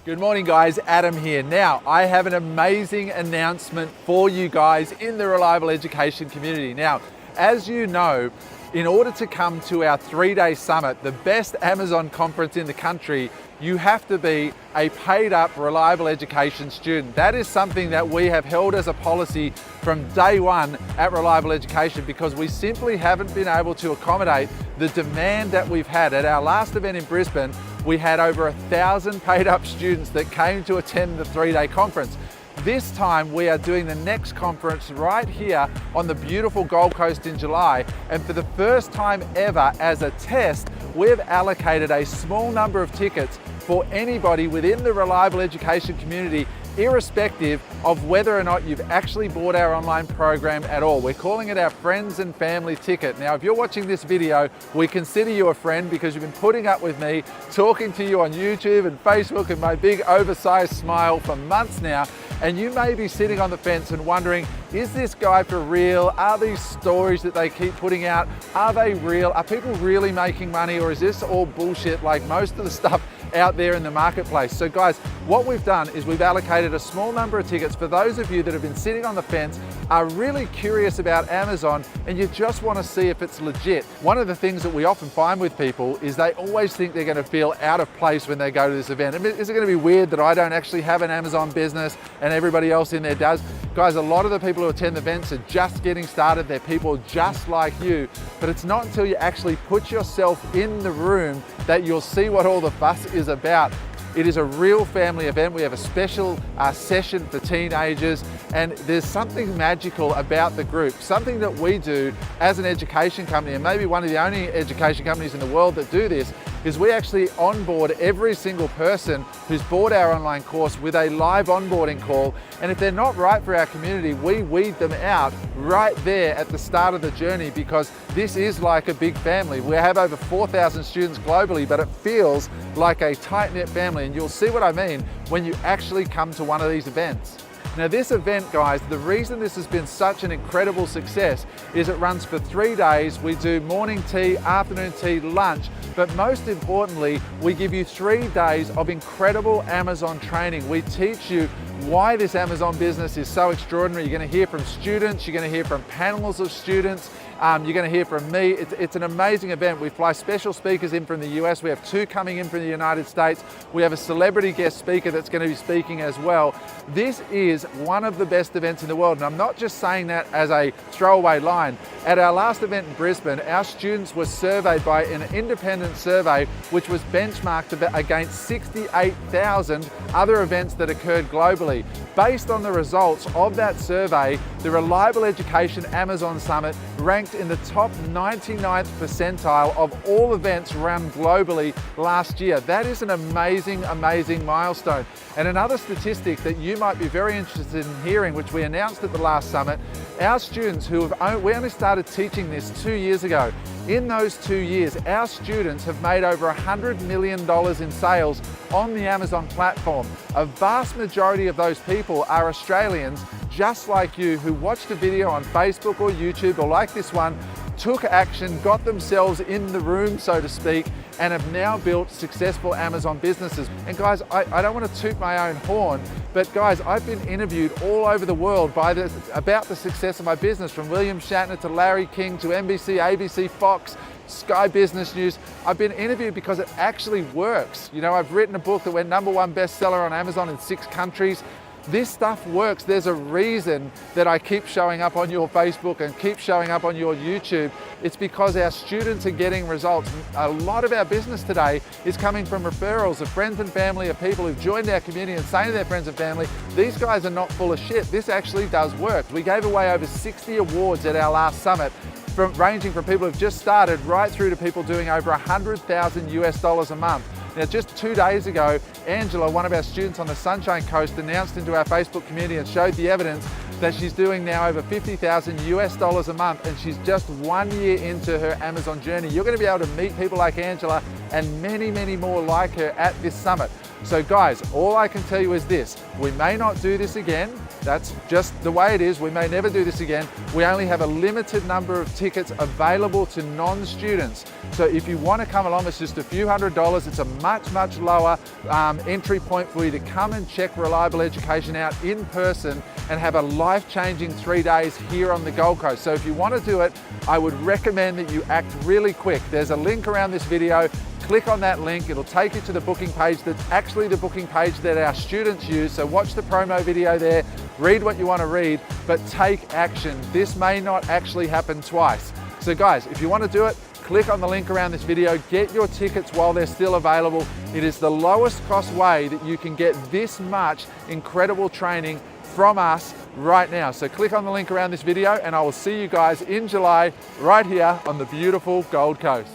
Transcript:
Good morning guys, Adam here. Now, I have an amazing announcement for you guys in the Reliable Education community. Now, as you know, in order to come to our 3-day summit, the best Amazon conference in the country, you have to be a paid up Reliable Education student. That is something that we have held as a policy from day one at Reliable Education because we simply haven't been able to accommodate the demand that we've had. At our last event in Brisbane, we had over 1,000 paid up students that came to attend the 3-day conference. This time we are doing the next conference right here on the beautiful Gold Coast in July, and for the first time ever as a test, we've allocated a small number of tickets for anybody within the Reliable Education community, irrespective of whether or not you've actually bought our online program at all. We're calling it our friends and family ticket. Now, if you're watching this video, we consider you a friend because you've been putting up with me, talking to you on YouTube and Facebook and my big oversized smile for months now. And you may be sitting on the fence and wondering, is this guy for real? Are these stories that they keep putting out, are they real? Are people really making money, or is this all bullshit like most of the stuff out there in the marketplace? So guys, what we've done is we've allocated a small number of tickets for those of you that have been sitting on the fence, are really curious about Amazon, and you just want to see if it's legit. One of the things that we often find with people is they always think they're going to feel out of place when they go to this event. I mean, is it going to be weird that I don't actually have an Amazon business and everybody else in there does? Guys, a lot of the people who attend the events are just getting started. They're people just like you, but it's not until you actually put yourself in the room that you'll see what all the fuss is about. It is a real family event. We have a special session for teenagers, and there's something magical about the group. Something that we do as an education company, and maybe one of the only education companies in the world that do this, is we actually onboard every single person who's bought our online course with a live onboarding call. And if they're not right for our community, we weed them out right there at the start of the journey, because this is like a big family. We have over 4,000 students globally, but it feels like a tight-knit family. And you'll see what I mean when you actually come to one of these events. Now, this event, guys, the reason this has been such an incredible success is it runs for 3 days. We do morning tea, afternoon tea, lunch, but most importantly, we give you 3 days of incredible Amazon training. We teach you why this Amazon business is so extraordinary. You're going to hear from students, you're going to hear from panels of students, you're going to hear from me. It's an amazing event. We fly special speakers in from the US. We have 2 coming in from the United States. We have a celebrity guest speaker that's going to be speaking as well. This is one of the best events in the world, and I'm not just saying that as a throwaway line. At our last event in Brisbane, our students were surveyed by an independent survey which was benchmarked against 68,000 other events that occurred globally. Based on the results of that survey, the Reliable Education Amazon Summit ranked in the top 99th percentile of all events run globally last year. That is an amazing, amazing milestone. And another statistic that you might be very interested in hearing, which we announced at the last summit, our students we only started teaching this 2 years ago. In those 2 years, our students have made over $100 million in sales on the Amazon platform. A vast majority of those people are Australians just like you, who watched a video on Facebook or YouTube or like this one, took action, got themselves in the room, so to speak, and have now built successful Amazon businesses. And guys, I don't want to toot my own horn, but guys, I've been interviewed all over the world about the success of my business, from William Shatner to Larry King to NBC, ABC, Fox, Sky Business News. I've been interviewed because it actually works. You know, I've written a book that went #1 bestseller on Amazon in 6 countries. This stuff works. There's a reason that I keep showing up on your Facebook and keep showing up on your YouTube. It's because our students are getting results. A lot of our business today is coming from referrals of friends and family, of people who've joined our community and saying to their friends and family, these guys are not full of shit. This actually does work. We gave away over 60 awards at our last summit, ranging from people who've just started right through to people doing over $100,000 a month. Now, just 2 days ago, Angela, one of our students on the Sunshine Coast, announced into our Facebook community and showed the evidence that she's doing now over $50,000 a month, and she's just 1 year into her Amazon journey. You're going to be able to meet people like Angela and many, many more like her at this summit. So guys, all I can tell you is this: we may not do this again. That's just the way it is. We may never do this again. We only have a limited number of tickets available to non-students. So if you want to come along, it's just a few $100s. It's a much lower entry point for you to come and check Reliable Education out in person and have a life-changing 3 days here on the Gold Coast. So if you want to do it, I would recommend that you act really quick. There's a link around this video. Click on that link, it'll take you to the booking page that's actually the booking page that our students use. So watch the promo video there, read what you want to read, but take action. This may not actually happen twice. So guys, if you want to do it, click on the link around this video, get your tickets while they're still available. It is the lowest cost way that you can get this much incredible training from us right now. So click on the link around this video and I will see you guys in July right here on the beautiful Gold Coast.